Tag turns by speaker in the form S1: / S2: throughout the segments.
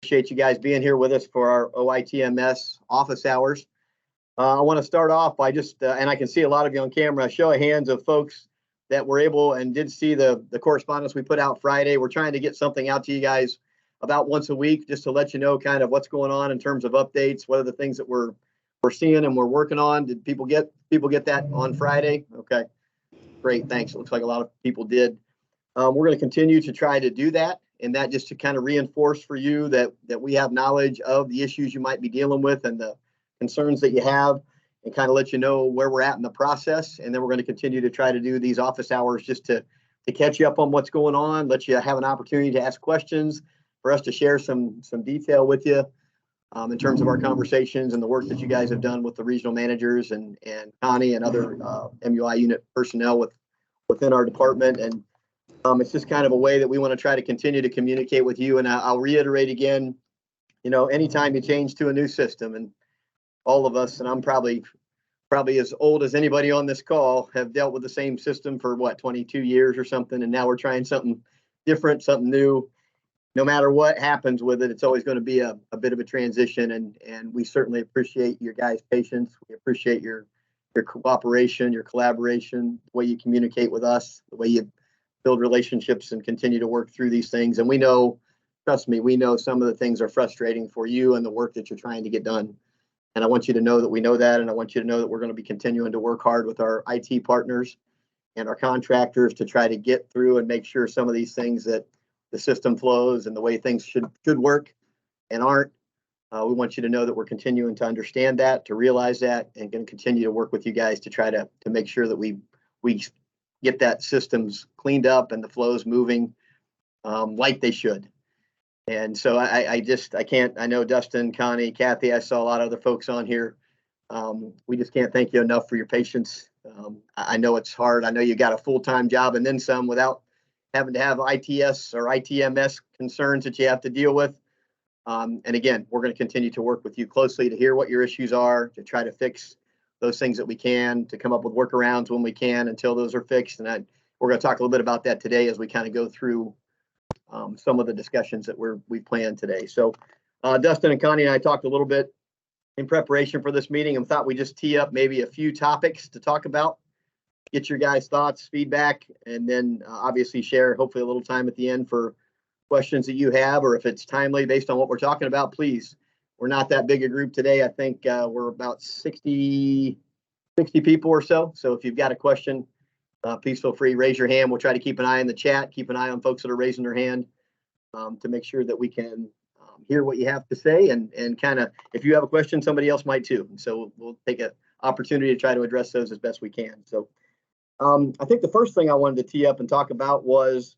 S1: appreciate you guys being here with us for our OITMS office hours. I want to start off by just, and I can see a lot of you on camera, show of hands of folks that were able and did see the correspondence we put out Friday. We're trying to get something out to you guys about once a week, just to let you know kind of what's going on in terms of updates. What are the things that we're seeing and we're working on? Did people get that on Friday? Okay, great, thanks. It looks like a lot of people did. We're going to continue to try to do that, and that just to kind of reinforce for you that we have knowledge of the issues you might be dealing with and the concerns that you have, and kind of let you know where we're at in the process. And then we're going to continue to try to do these office hours just to catch you up on what's going on, let you have an opportunity to ask questions, for us to share some detail with you in terms of our conversations and the work that you guys have done with the regional managers and Connie and other MUI unit personnel within our department. And it's just kind of a way that we want to try to continue to communicate with you. And I'll reiterate again, anytime you change to a new system, and all of us, and I'm probably as old as anybody on this call, have dealt with the same system for 22 years or something. And now we're trying something different, something new. No matter what happens with it, it's always going to be a bit of a transition. And we certainly appreciate your guys' patience. We appreciate your cooperation, your collaboration, the way you communicate with us, the way you build relationships and continue to work through these things. And we know, trust me, we know some of the things are frustrating for you and the work that you're trying to get done. And I want you to know that we know that, and I want you to know that we're going to be continuing to work hard with our IT partners and our contractors to try to get through and make sure some of these things, that the system flows and the way things should work and aren't. We want you to know that we're continuing to understand that, to realize that, and going to continue to work with you guys to try to make sure that we get that systems cleaned up and the flows moving like they should. And so I know Dustin, Connie, Kathy, I saw a lot of other folks on here. We just can't thank you enough for your patience. I know it's hard. I know you got a full-time job and then some without having to have ITS or ITMS concerns that you have to deal with. And again, we're going to continue to work with you closely to hear what your issues are, to try to fix those things that we can, to come up with workarounds when we can until those are fixed. And we're going to talk a little bit about that today as we kind of go through some of the discussions that we planned today. So Dustin and Connie and I talked a little bit in preparation for this meeting and thought we'd just tee up maybe a few topics to talk about, get your guys' thoughts, feedback, and then obviously share hopefully a little time at the end for questions that you have, or if it's timely based on what we're talking about, please. We're not that big a group today. I think we're about 60 people or so. So if you've got a question, please feel free, raise your hand. We'll try to keep an eye on the chat, keep an eye on folks that are raising their hand to make sure that we can hear what you have to say. And kind of, if you have a question, somebody else might too. And so we'll take an opportunity to try to address those as best we can. So I think the first thing I wanted to tee up and talk about was,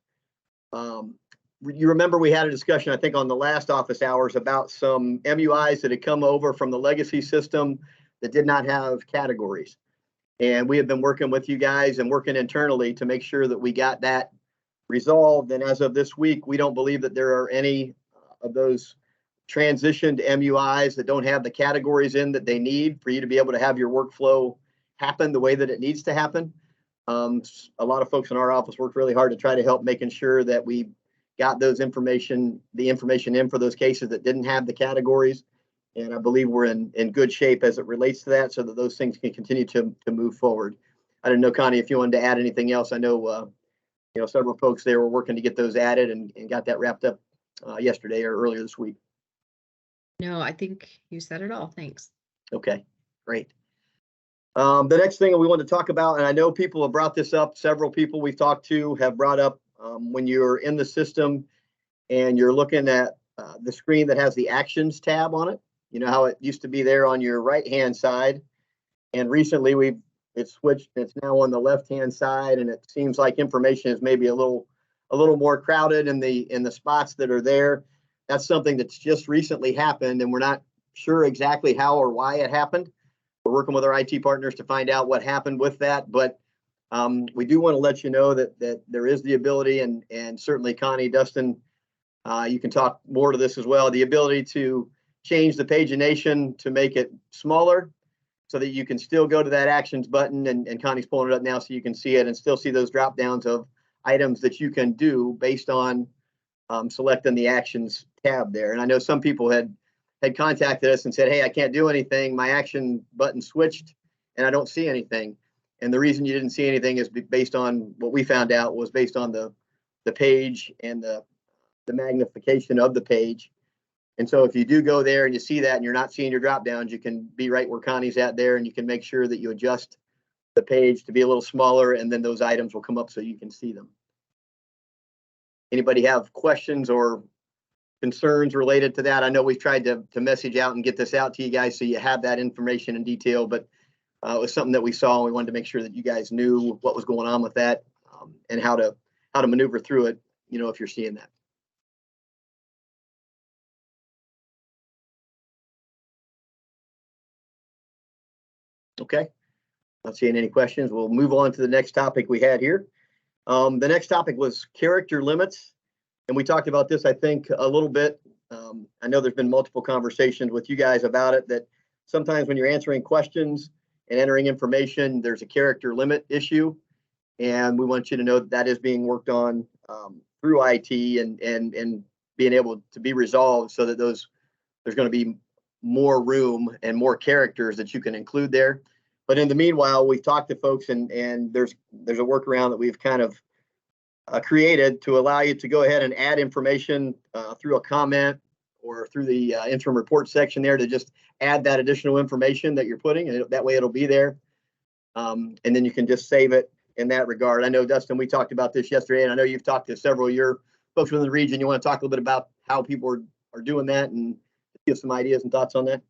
S1: you remember we had a discussion, I think on the last office hours, about some MUIs that had come over from the legacy system that did not have categories. And we have been working with you guys and working internally to make sure that we got that resolved. And as of this week, we don't believe that there are any of those transitioned MUIs that don't have the categories in that they need for you to be able to have your workflow happen the way that it needs to happen. A lot of folks in our office worked really hard to try to help making sure that we got the information in for those cases that didn't have the categories. And I believe we're in good shape as it relates to that, so that those things can continue to move forward. I didn't know, Connie, if you wanted to add anything else. I know, several folks there were working to get those added and got that wrapped up yesterday or earlier this week.
S2: No, I think you said it all. Thanks.
S1: Okay, great. The next thing we want to talk about, and I know people have brought this up, several people we've talked to have brought up when you're in the system and you're looking at the screen that has the Actions tab on it. You know how it used to be there on your right-hand side, and recently it's switched. It's now on the left-hand side, and it seems like information is maybe a little more crowded in the spots that are there. That's something that's just recently happened, and we're not sure exactly how or why it happened. We're working with our IT partners to find out what happened with that, but we do want to let you know that there is the ability, and certainly Connie, Dustin, you can talk more to this as well, the ability to change the pagination to make it smaller so that you can still go to that Actions button, and Connie's pulling it up now so you can see it and still see those drop downs of items that you can do based on selecting the Actions tab there. And I know some people had contacted us and said, hey, I can't do anything. My action button switched and I don't see anything. And the reason you didn't see anything is based on what we found out was based on the page and the magnification of the page. And so if you do go there and you see that and you're not seeing your drop downs, you can be right where Connie's at there, and you can make sure that you adjust the page to be a little smaller, and then those items will come up so you can see them. Anybody have questions or concerns related to that? I know we've tried to message out and get this out to you guys so you have that information in detail, but it was something that we saw, and we wanted to make sure that you guys knew what was going on with that, and how to maneuver through it, you know, if you're seeing that. Okay, not seeing any questions. We'll move on to the next topic we had here. The next topic was character limits. And we talked about this, I think, a little bit. I know there's been multiple conversations with you guys about it, that sometimes when you're answering questions and entering information, there's a character limit issue. And we want you to know that that is being worked on through IT and being able to be resolved so that there's going to be more room and more characters that you can include there. But in the meanwhile, we've talked to folks, and there's a workaround that we've kind of created to allow you to go ahead and add information through a comment or through the interim report section there, to just add that additional information that you're putting, and that way it'll be there. And then you can just save it in that regard. I know, Dustin, we talked about this yesterday, and I know you've talked to several of your folks within the region. You want to talk a little bit about how people are doing that and give some ideas and thoughts on that?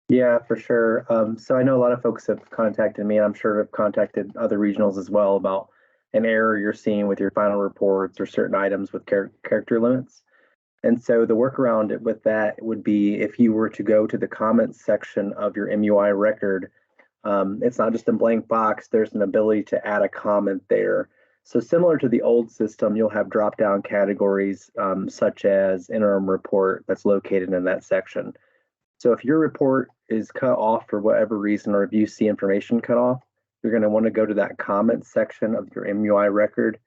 S3: Yeah, for sure. So I know a lot of folks have contacted me, and I'm sure have contacted other regionals as well about an error you're seeing with your final reports or certain items with character limits. And so the workaround with that would be, if you were to go to the comments section of your MUI record, it's not just a blank box, there's an ability to add a comment there. So similar to the old system, you'll have drop-down categories such as interim report that's located in that section. So if your report is cut off for whatever reason, or if you see information cut off, you're going to want to go to that comment section of your MUI record,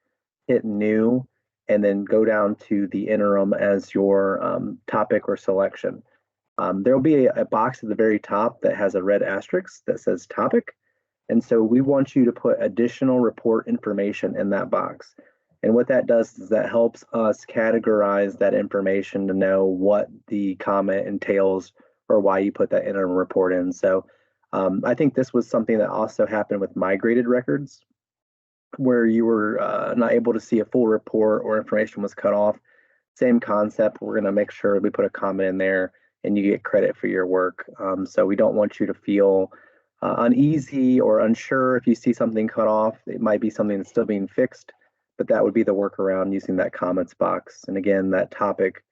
S3: hit new, and then go down to the interim as your topic or selection. There'll be a box at the very top that has a red asterisk that says topic. And so we want you to put additional report information in that box. And what that does is that helps us categorize that information to know what the comment entails or why you put that interim report in. So I think this was something that also happened with migrated records, where you were not able to see a full report or information was cut off. Same concept. We're going to make sure we put a comment in there and you get credit for your work. So we don't want you to feel uneasy or unsure if you see something cut off. It might be something that's still being fixed, but that would be the workaround using that comments box. And again, that topic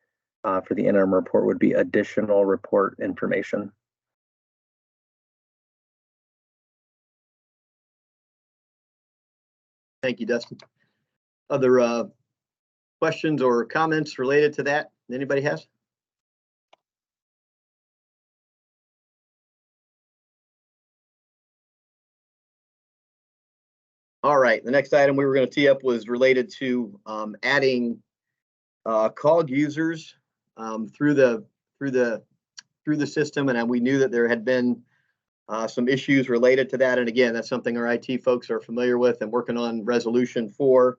S3: for the interim report would be additional report information.
S1: Thank you, Dustin. Other questions or comments related to that anybody has? All right, the next item we were going to tee up was related to adding COG users through the system, and we knew that there had been some issues related to that. And again, that's something our IT folks are familiar with and working on resolution for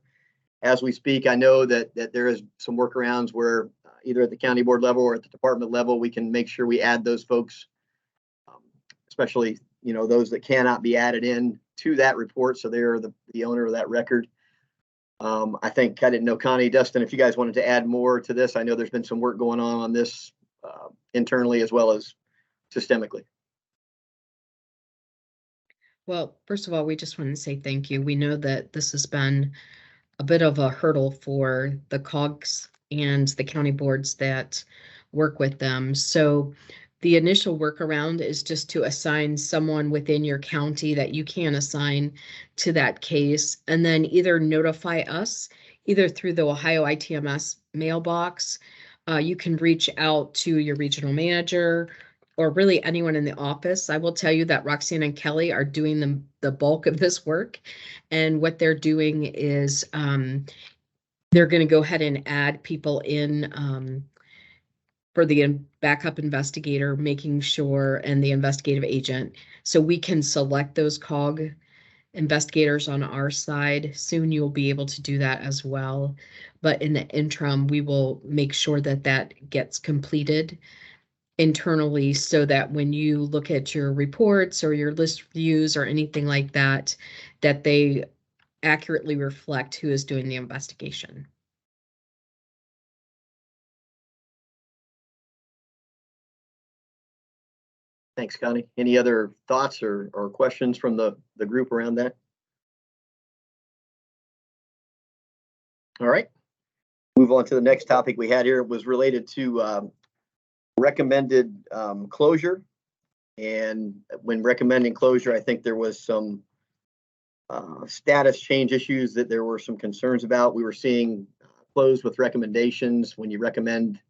S1: as we speak. I know that there is some workarounds where either at the county board level or at the department level, we can make sure we add those folks, especially, you know, those that cannot be added in to that report. So they're the owner of that record. I think, I didn't know, Connie, Dustin, if you guys wanted to add more to this. I know there's been some work going on this internally as well as systemically.
S2: Well, first of all, we just want to say thank you. We know that this has been a bit of a hurdle for the COGs and the county boards that work with them. So the initial workaround is just to assign someone within your county that you can assign to that case, and then either notify us, either through the Ohio ITMS mailbox. You can reach out to your regional manager or really anyone in the office. I will tell you that Roxanne and Kelly are doing the bulk of this work. And what they're doing is they're going to go ahead and add people in for the backup investigator, making sure, and the investigative agent. So we can select those COG investigators on our side. Soon you'll be able to do that as well. But in the interim, we will make sure that that gets completed internally so that when you look at your reports or your list views or anything like that, that they accurately reflect who is doing the investigation.
S1: Thanks, Connie. Any other thoughts or questions from the group around that? All right. Move on to the next topic we had here. It was related to recommended closure. And when recommending closure, I think there was some status change issues that there were some concerns about. We were seeing close with recommendations when you recommend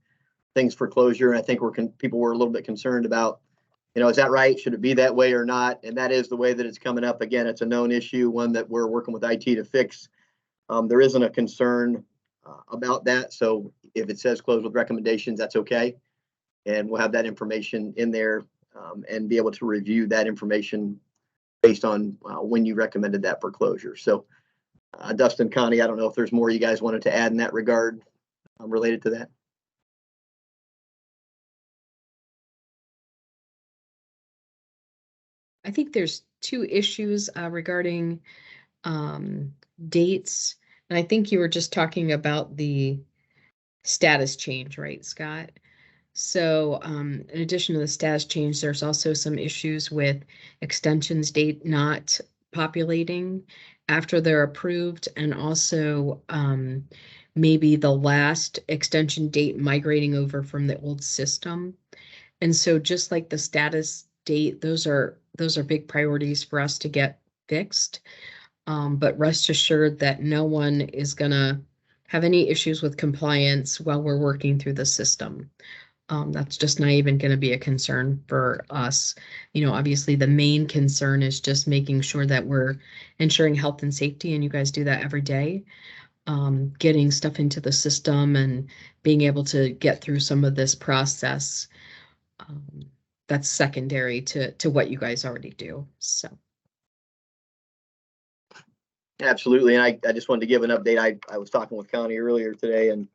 S1: things for closure. And I think people were a little bit concerned about, is that right? Should it be that way or not? And that is the way that it's coming up. Again, it's a known issue, one that we're working with IT to fix. There isn't a concern about that. So if it says close with recommendations, that's okay. And we'll have that information in there and be able to review that information based on when you recommended that for closure. So Dustin, Connie, I don't know if there's more you guys wanted to add in that regard related to that.
S2: I think there's two issues regarding dates. And I think you were just talking about the status change, right, Scott? So in addition to the status change, there's also some issues with extensions date not populating after they're approved, and also maybe the last extension date migrating over from the old system. And so just like the status date, those are big priorities for us to get fixed. But rest assured that no one is gonna have any issues with compliance while we're working through the system. That's just not even going to be a concern for us. Obviously the main concern is just making sure that we're ensuring health and safety, and you guys do that every day. Getting stuff into the system and being able to get through some of this process. That's secondary to what you guys already do. So.
S1: Absolutely. And I just wanted to give an update. I was talking with Connie earlier today, and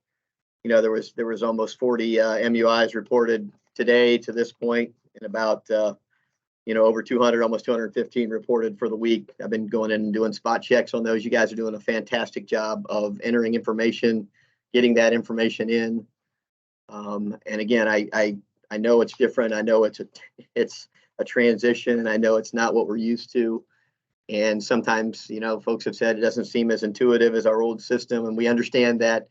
S1: there was almost 40 MUIs reported today to this point, and about over 200, almost 215 reported for the week. I've been going in and doing spot checks on those. You guys are doing a fantastic job of entering information, getting that information in. And again, I know it's different. I know it's a transition, and I know it's not what we're used to. And sometimes, folks have said it doesn't seem as intuitive as our old system, and we understand that.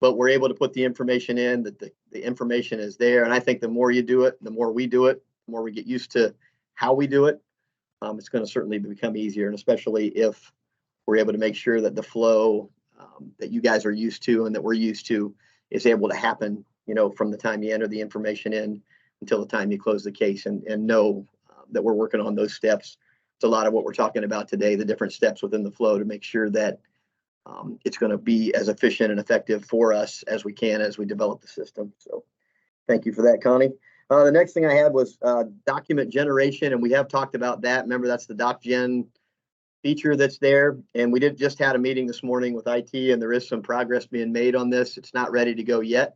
S1: But we're able to put the information in, that the information is there. And I think the more you do it, the more we do it, the more we get used to how we do it, it's going to certainly become easier. And especially if we're able to make sure that the flow that you guys are used to and that we're used to is able to happen, from the time you enter the information in until the time you close the case, and know that we're working on those steps. It's a lot of what we're talking about today, the different steps within the flow to make sure that it's going to be as efficient and effective for us as we can as we develop the system. So thank you for that, Connie. The next thing I had was document generation, and we have talked about that. Remember, that's the DocGen feature that's there. And we just had a meeting this morning with IT, and there is some progress being made on this. It's not ready to go yet,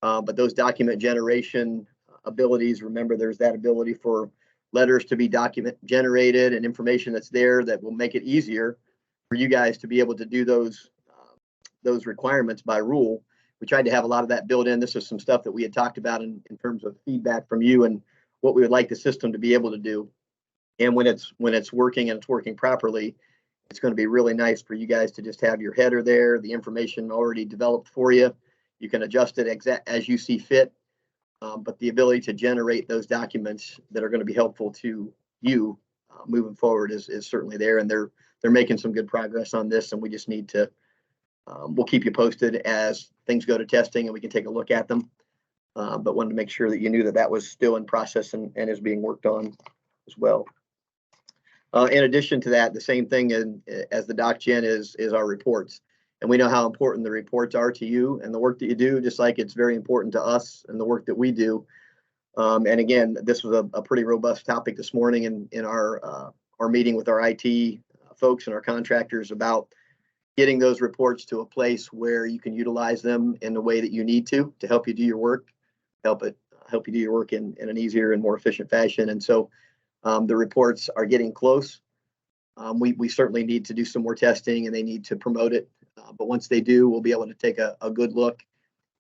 S1: but those document generation abilities, remember, there's that ability for letters to be document generated and information that's there that will make it easier for you guys to be able to do those requirements by rule. We tried to have a lot of that built in. This is some stuff that we had talked about in terms of feedback from you and what we would like the system to be able to do. And when it's working and it's working properly, it's going to be really nice for you guys to just have your header there, the information already developed for you. You can adjust it as you see fit. But the ability to generate those documents that are going to be helpful to you moving forward is certainly there. And they're making some good progress on this, and we just need to, we'll keep you posted as things go to testing and we can take a look at them. But wanted to make sure that you knew that was still in process and is being worked on as well. In addition to that, the same thing as the DocGen is our reports. And we know how important the reports are to you and the work that you do, just like it's very important to us and the work that we do. And again, this was a pretty robust topic this morning in our meeting with our IT folks and our contractors about getting those reports to a place where you can utilize them in the way that you need to help you do your work, help you do your work in an easier and more efficient fashion. And so the reports are getting close. We certainly need to do some more testing, and they need to promote it. But once they do, we'll be able to take a good look,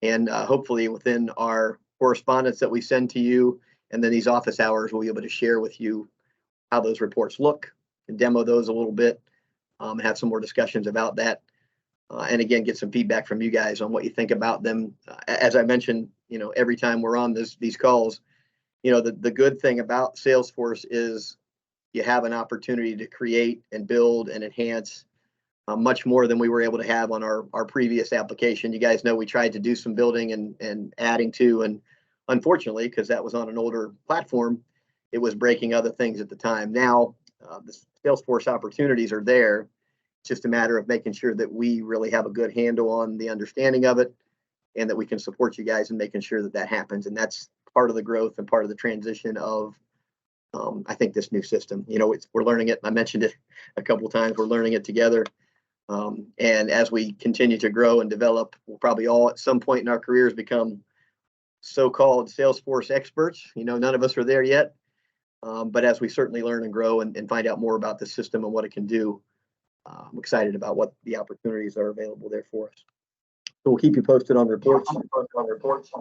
S1: and hopefully within our correspondence that we send to you, and then these office hours, we'll be able to share with you how those reports look and demo those a little bit, and have some more discussions about that. And again, get some feedback from you guys on what you think about them. As I mentioned, every time we're on these calls, the good thing about Salesforce is you have an opportunity to create and build and enhance much more than we were able to have on our previous application. You guys know we tried to do some building and adding to, and unfortunately, because that was on an older platform, it was breaking other things at the time. Now, the Salesforce opportunities are there. It's just a matter of making sure that we really have a good handle on the understanding of it, and that we can support you guys in making sure that happens. And that's part of the growth and part of the transition of, I think, this new system. We're learning it. I mentioned it a couple of times. We're learning it together. And as we continue to grow and develop, we'll probably all at some point in our careers become so-called Salesforce experts. None of us are there yet. But as we certainly learn and grow and find out more about the system and what it can do, I'm excited about what the opportunities are available there for us. So we'll keep you posted on reports.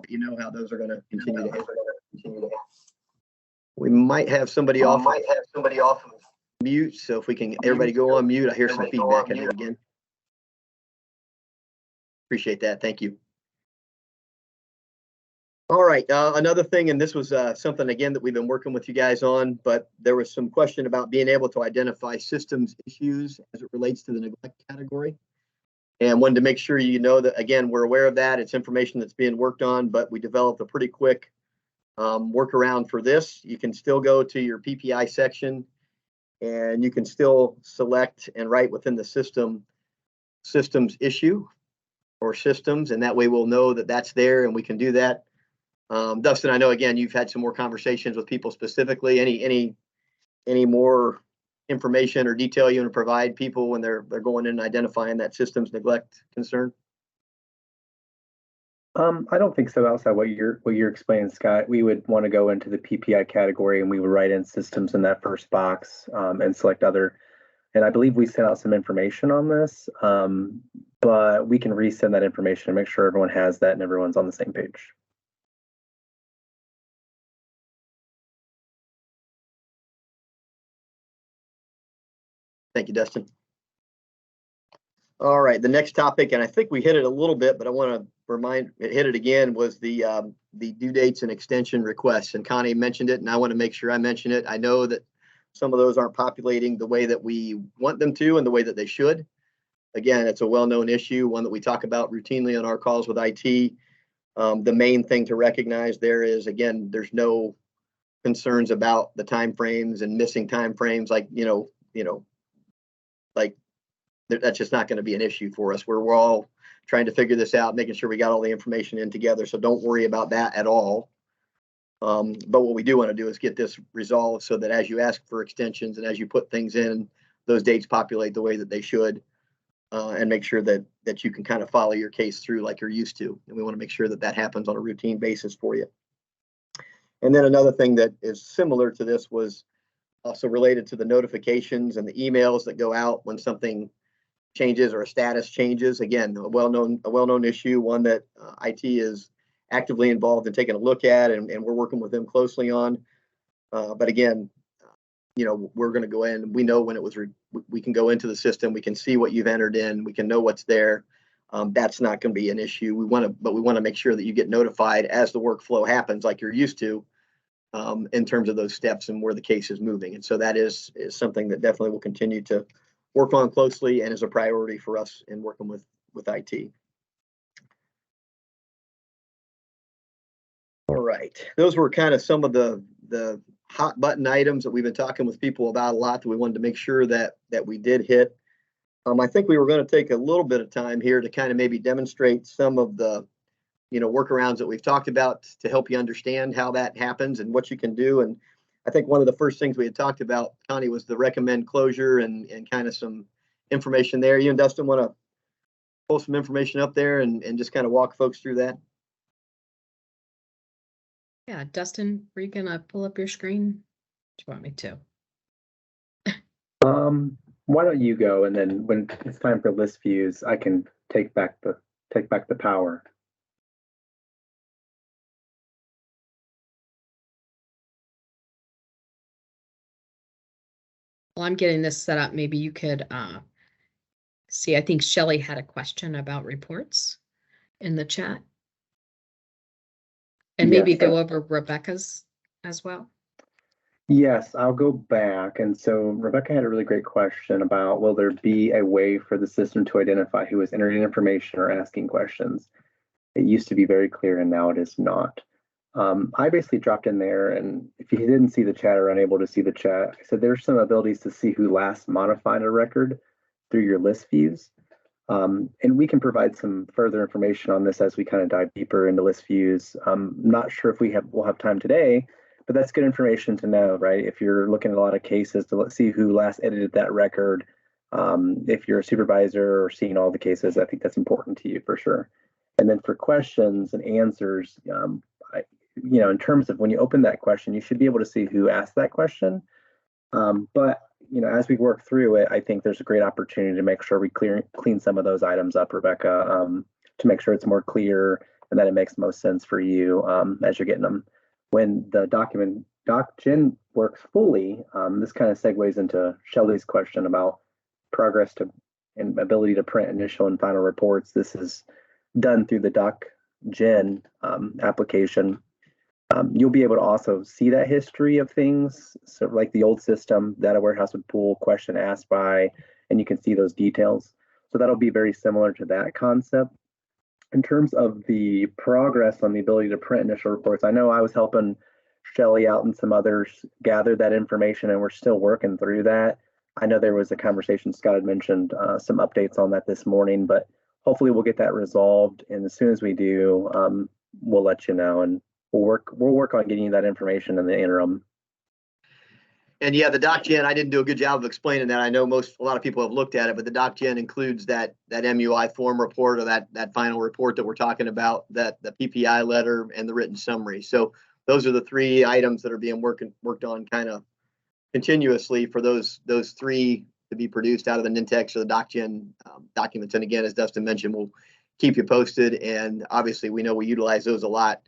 S1: You know how those are going to continue to happen. We might have somebody off mute. So if we can, everybody go on mute. I hear some feedback again. Appreciate that. Thank you. All right. Another thing, and this was something, again, that we've been working with you guys on, but there was some question about being able to identify systems issues as it relates to the neglect category. And wanted to make sure that, again, we're aware of that. It's information that's being worked on, but we developed a pretty quick workaround for this. You can still go to your PPI section, and you can still select and write within the systems issue or systems, and that way we'll know that that's there and we can do that. Dustin, I know, again, you've had some more conversations with people specifically. Any more information or detail you want to provide people when they're going in and identifying that systems neglect concern?
S3: I don't think so. Outside what you're explaining, Scott, we would want to go into the PPI category and we would write in systems in that first box and select other. And I believe we sent out some information on this, but we can resend that information and make sure everyone has that and everyone's on the same page.
S1: Thank you, Dustin. All right, the next topic, and I think we hit it a little bit, but I want to hit it again, was the due dates and extension requests. And Connie mentioned it, and I want to make sure I mention it. I know that some of those aren't populating the way that we want them to and the way that they should. Again, it's a well-known issue, one that we talk about routinely on our calls with IT. The main thing to recognize there is, again, there's no concerns about the timeframes and missing timeframes, like that's just not going to be an issue for us. We're all trying to figure this out, making sure we got all the information in together. So don't worry about that at all. But what we do want to do is get this resolved so that as you ask for extensions and as you put things in, those dates populate the way that they should, and make sure that you can kind of follow your case through like you're used to. And we want to make sure that happens on a routine basis for you. And then another thing that is similar to this was also related to the notifications and the emails that go out when something changes or a status changes. Again, a well-known issue, one that IT is actively involved in taking a look at, and we're working with them closely on. But again, we're going to go in. We know when it was. We can go into the system. We can see what you've entered in. We can know what's there. That's not going to be an issue. We want to make sure that you get notified as the workflow happens, like you're used to, in terms of those steps and where the case is moving. And so that is something that definitely will continue to work on closely and is a priority for us in working with IT. All right, those were kind of some of the hot button items that we've been talking with people about a lot that we wanted to make sure that we did hit. I think we were going to take a little bit of time here to kind of maybe demonstrate some of the, workarounds that we've talked about to help you understand how that happens and what you can do. And I think one of the first things we had talked about, Connie, was the recommend closure and kind of some information there. You and Dustin want to pull some information up there and just kind of walk folks through that?
S2: Yeah, Dustin, were you gonna pull up your screen? Do you want me to?
S3: Why don't you go, and then when it's time for list views, I can take back the power.
S2: Well, I'm getting this set up. Maybe you could see, I think Shelley had a question about reports in the chat. And maybe
S3: Yes.
S2: go over Rebecca's as well.
S3: Yes, I'll go back. And so Rebecca had a really great question about, will there be a way for the system to identify who is entering information or asking questions? It used to be very clear, and now it is not. I basically dropped in there, and if you didn't see the chat or unable to see the chat, I said there's some abilities to see who last modified a record through your list views. And we can provide some further information on this as we kind of dive deeper into list views. I'm not sure if we'll have time today, but that's good information to know, right? If you're looking at a lot of cases to see who last edited that record, if you're a supervisor or seeing all the cases, I think that's important to you for sure. And then for questions and answers, in terms of when you open that question, you should be able to see who asked that question. But as we work through it, I think there's a great opportunity to make sure we clean some of those items up, Rebecca, to make sure it's more clear and that it makes most sense for you as you're getting them. When the DocGen works fully, this kind of segues into Shelley's question about progress to and ability to print initial and final reports. This is done through the DocGen application. You'll be able to also see that history of things. So like the old system, data warehouse would pull question asked by, and you can see those details. So that'll be very similar to that concept. In terms of the progress on the ability to print initial reports, I know I was helping Shelley out and some others gather that information, and we're still working through that. I know there was a conversation, Scott had mentioned some updates on that this morning, but hopefully we'll get that resolved. And as soon as we do, we'll let you know, and we'll work on getting you that information in the interim.
S1: And yeah, the DocGen, I didn't do a good job of explaining that. I know a lot of people have looked at it, but the DocGen includes that MUI form report or that final report that we're talking about, that the PPI letter and the written summary. So those are the three items that are being worked on kind of continuously for those three to be produced out of the Nintex or the DocGen documents. And again, as Dustin mentioned, we'll keep you posted. And obviously, we know we utilize those a lot,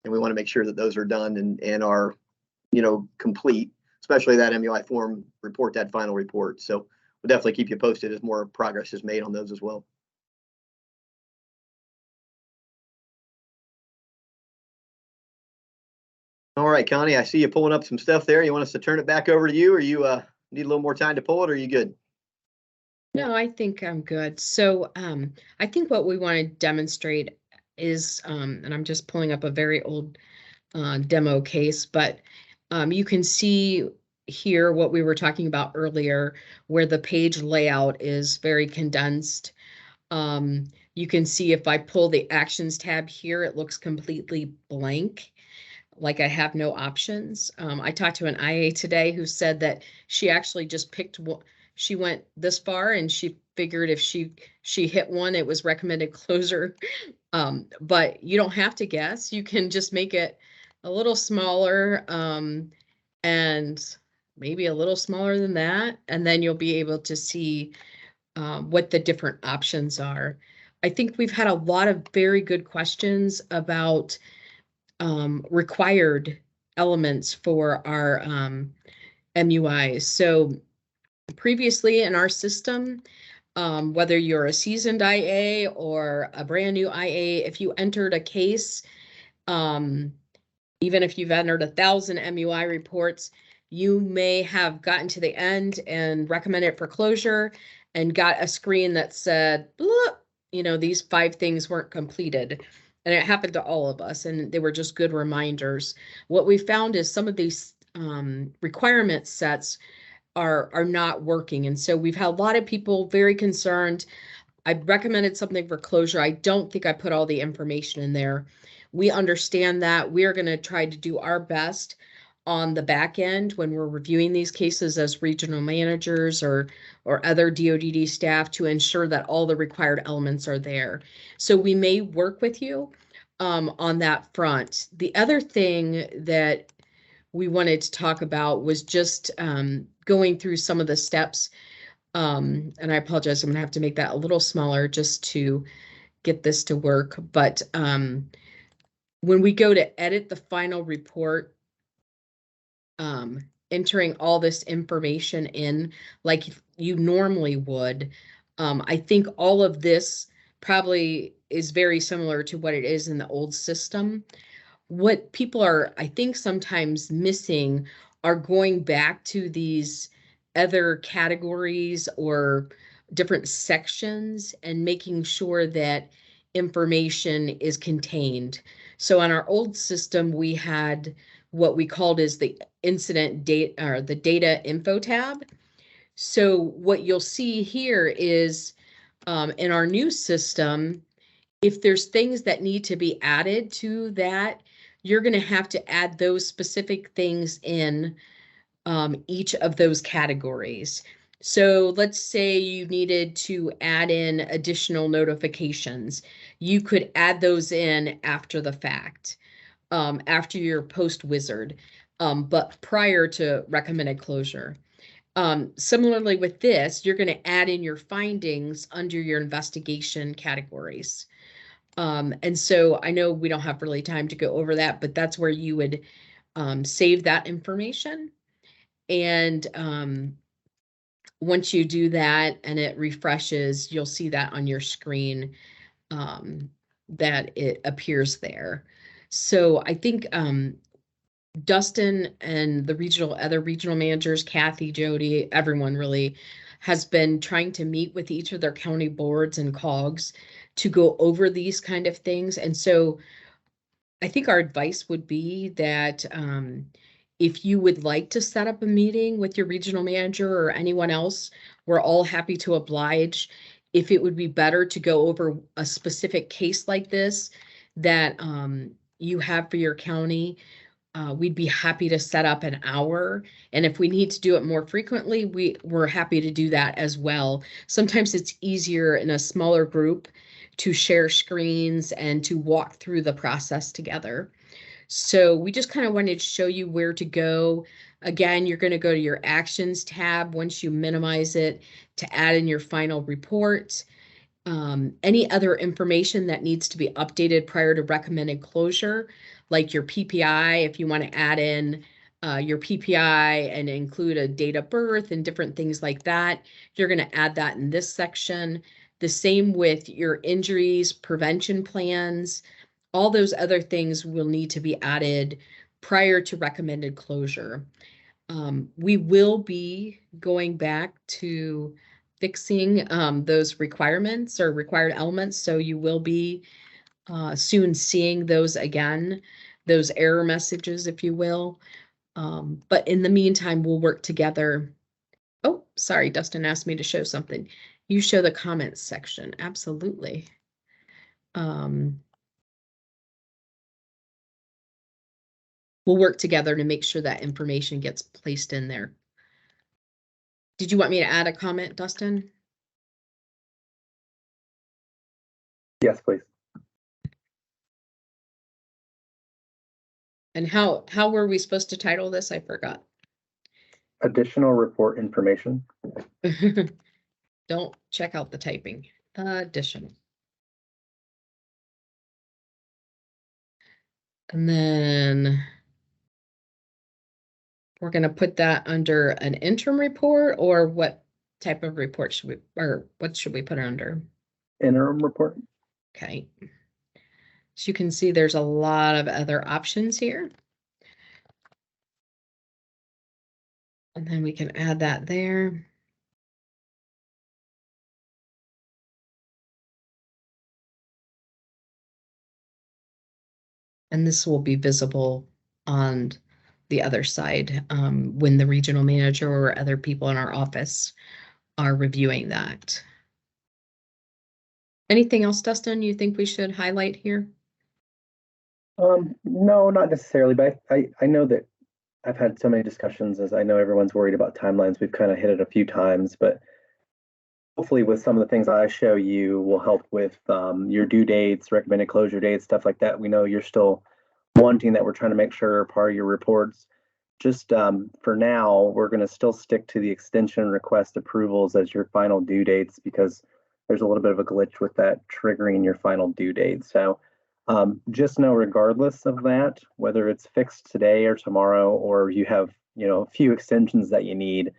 S1: and we want to make sure that those are done and are, complete, especially that MUI form report, that final report. So we'll definitely keep you posted as more progress is made on those as well. All right, Connie, I see you pulling up some stuff there. You want us to turn it back over to you, or you need a little more time to pull it, or are you good?
S2: No, I think I'm good. So I think what we want to demonstrate is, and I'm just pulling up a very old demo case, but you can see here what we were talking about earlier, where the page layout is very condensed. You can see if I pull the actions tab here, it looks completely blank, like I have no options. I talked to an IA today who said that she actually just picked one. She went this far and she figured if she hit one, it was recommended closure. But you don't have to guess. You can just make it a little smaller and maybe a little smaller than that. And then you'll be able to see what the different options are. I think we've had a lot of very good questions about required elements for our MUIs. So previously in our system, whether you're a seasoned IA or a brand new IA, if you entered a case, even if you've entered 1,000 MUI reports, you may have gotten to the end and recommended for closure and got a screen that said, these 5 things weren't completed. And it happened to all of us, and they were just good reminders. What we found is some of these requirement sets are not working. And so we've had a lot of people very concerned. I recommended something for closure. I don't think I put all the information in there. We understand that. We are going to try to do our best on the back end when we're reviewing these cases as regional managers or other DODD staff to ensure that all the required elements are there. So we may work with you on that front. The other thing that we wanted to talk about was just going through some of the steps. And I apologize, I'm gonna have to make that a little smaller just to get this to work. But when we go to edit the final report, entering all this information in like you normally would, I think all of this probably is very similar to what it is in the old system. What people are, I think, sometimes missing are going back to these other categories or different sections and making sure that information is contained. So on our old system, we had what we called as the incident data or the data info tab. So what you'll see here is in our new system, if there's things that need to be added to that, you're going to have to add those specific things in each of those categories. So let's say you needed to add in additional notifications. You could add those in after the fact, after your post wizard, but prior to recommended closure. Similarly with this, you're going to add in your findings under your investigation categories. And so I know we don't have really time to go over that, but that's where you would save that information. And once you do that and it refreshes, you'll see that on your screen that it appears there. So I think Dustin and the other regional managers, Kathy, Jody, everyone really has been trying to meet with each of their county boards and COGs to go over these kind of things. And so I think our advice would be that if you would like to set up a meeting with your regional manager or anyone else, we're all happy to oblige. If it would be better to go over a specific case like this that you have for your county, we'd be happy to set up an hour. And if we need to do it more frequently, we're happy to do that as well. Sometimes it's easier in a smaller group to share screens and to walk through the process together. So we just kind of wanted to show you where to go. Again, you're going to go to your actions tab once you minimize it to add in your final report. Any other information that needs to be updated prior to recommended closure, like your PPI, if you want to add in your PPI and include a date of birth and different things like that, you're going to add that in this section. The same with your injuries, prevention plans, all those other things will need to be added prior to recommended closure. We will be going back to fixing those requirements or required elements. So you will be soon seeing those again, those error messages, if you will. But in the meantime, we'll work together. Oh, sorry, Dustin asked me to show something. You show the comments section. Absolutely. We'll work together to make sure that information gets placed in there. Did you want me to add a comment, Dustin?
S3: Yes, please.
S2: And how were we supposed to title this? I forgot.
S3: Additional report information.
S2: Don't check out the typing. Additional. And then we're going to put that under an interim report, or what type of report should we, or what should we put it under?
S3: Interim report.
S2: Okay. So you can see there's a lot of other options here. And then we can add that there. And this will be visible on the other side when the regional manager or other people in our office are reviewing that. Anything else, Dustin, you think we should highlight here?
S3: No, not necessarily, but I know that I've had so many discussions, as I know everyone's worried about timelines. We've kind of hit it a few times, but hopefully with some of the things I show you will help with your due dates, recommended closure dates, stuff like that. We know you're still wanting that. We're trying to make sure are part of your reports. Just for now, we're going to still stick to the extension request approvals as your final due dates because there's a little bit of a glitch with that triggering your final due date. So just know, regardless of that, whether it's fixed today or tomorrow, or you have, a few extensions that you need,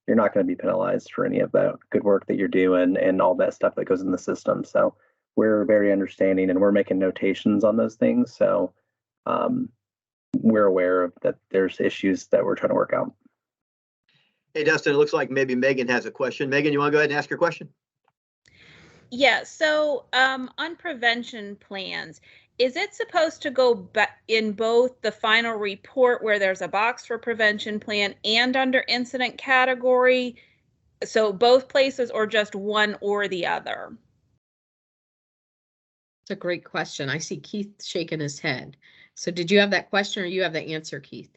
S3: you're not going to be penalized for any of that good work that you're doing and all that stuff that goes in the system. So we're very understanding and we're making notations on those things. So we're aware of that there's issues that we're trying to work out.
S1: Hey, Dustin, it looks like maybe Megan has a question. Megan, you want to go ahead and ask your question?
S4: Yeah, so on prevention plans, is it supposed to go in both the final report where there's a box for prevention plan and under incident category? So both places or just one or the other?
S2: It's a great question. I see Keith shaking his head. So did you have that question or you have the answer, Keith?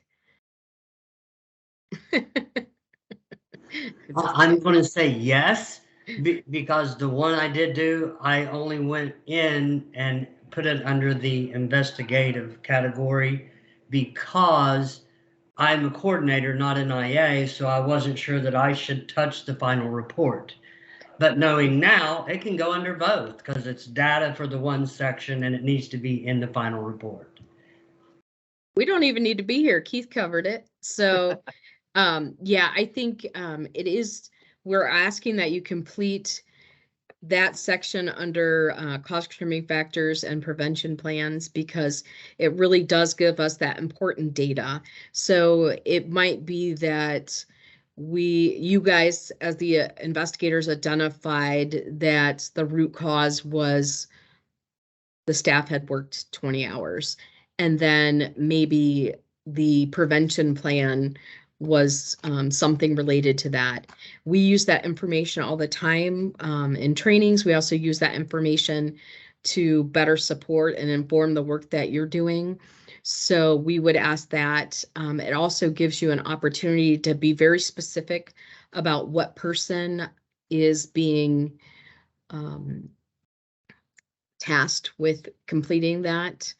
S5: I'm going to say yes, because the one I did do, I only went in and put it under the investigative category because I'm a coordinator, not an IA, so I wasn't sure that I should touch the final report. But knowing now, it can go under both because it's data for the one section and it needs to be in the final report.
S2: We don't even need to be here. Keith covered it. So yeah, I think it is, we're asking that you complete that section under cost contributing factors and prevention plans because it really does give us that important data. So it might be that you guys as the investigators identified that the root cause was the staff had worked 20 hours and then maybe the prevention plan was something related to that. We use that information all the time in trainings. We also use that information to better support and inform the work that you're doing. So we would ask that. It also gives you an opportunity to be very specific about what person is being tasked with completing that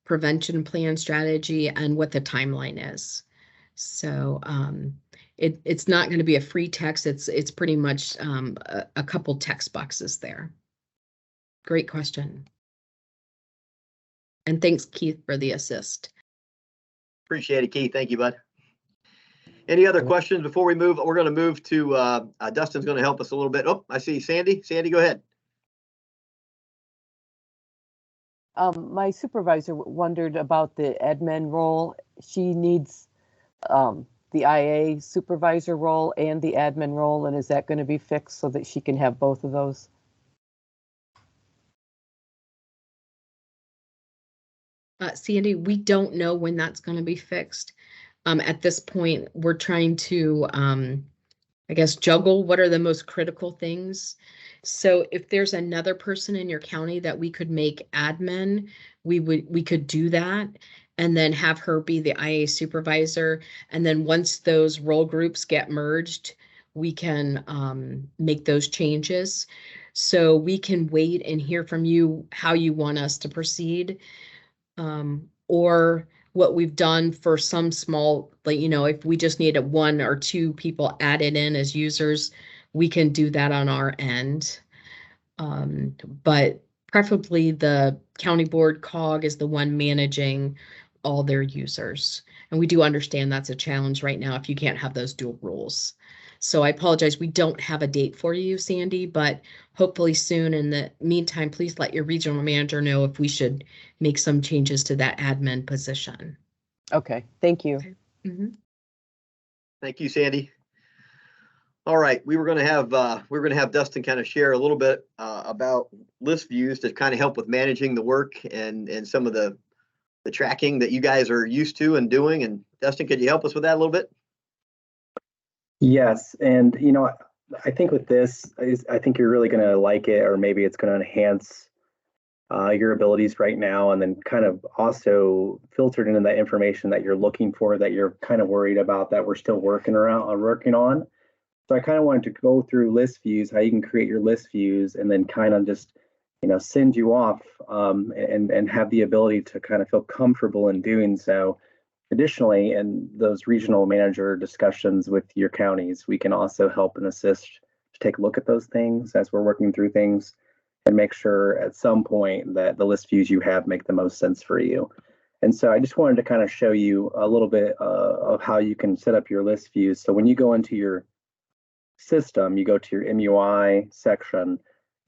S2: prevention plan strategy and what the timeline is. So it's not going to be a free text. It's pretty much a couple text boxes there. Great question. And thanks, Keith, for the assist.
S1: Appreciate it, Keith. Thank you, bud. Any other questions before we move? We're going to move to Dustin's going to help us a little bit. Oh, I see Sandy. Sandy, go ahead.
S6: My supervisor wondered about the admin role. She needs the IA supervisor role and the admin role, and is that going to be fixed so that she can have both of those?
S2: Sandy, we don't know when that's going to be fixed. At this point, we're trying to, I guess, juggle what are the most critical things. So if there's another person in your county that we could make admin, we could do that and then have her be the IA supervisor. And then once those role groups get merged, we can make those changes. So we can wait and hear from you how you want us to proceed. Or what we've done for some small, like, if we just need 1 or 2 people added in as users, we can do that on our end. But preferably the county board COG is the one managing all their users. And we do understand that's a challenge right now if you can't have those dual roles. So I apologize, we don't have a date for you, Sandy, but hopefully soon. In the meantime, please let your regional manager know if we should make some changes to that admin position.
S6: Okay, thank you.
S2: Okay. Mm-hmm.
S1: Thank you, Sandy. All right, we were going to have Dustin kind of share a little bit about list views to kind of help with managing the work and some of the tracking that you guys are used to and doing. And Dustin, could you help us with that a little bit?
S3: Yes, and I think with this, I think you're really going to like it, or maybe it's going to enhance your abilities right now, and then kind of also filtered into that information that you're looking for, that you're kind of worried about, that we're still working on. So I kind of wanted to go through list views, how you can create your list views, and then kind of just send you off and have the ability to kind of feel comfortable in doing so. Additionally, in those regional manager discussions with your counties, we can also help and assist to take a look at those things as we're working through things and make sure at some point that the list views you have make the most sense for you. And so I just wanted to kind of show you a little bit of how you can set up your list views. So when you go into your system, you go to your MUI section,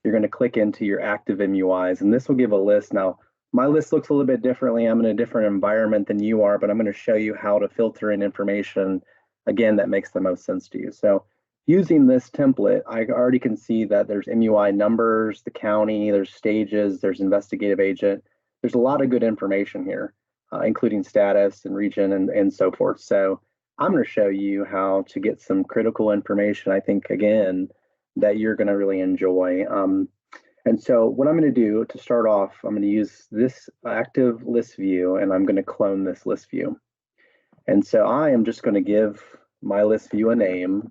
S3: you're going to click into your active MUIs, and this will give a list. Now, my list looks a little bit differently. I'm in a different environment than you are, but I'm going to show you how to filter in information, again, that makes the most sense to you. So using this template, I already can see that there's MUI numbers, the county, there's stages, there's investigative agent. There's a lot of good information here, including status and region and so forth. So I'm going to show you how to get some critical information, I think, again, that you're going to really enjoy. And so what I'm going to do to start off, I'm going to use this active list view, and I'm going to clone this list view. And so I am just going to give my list view a name.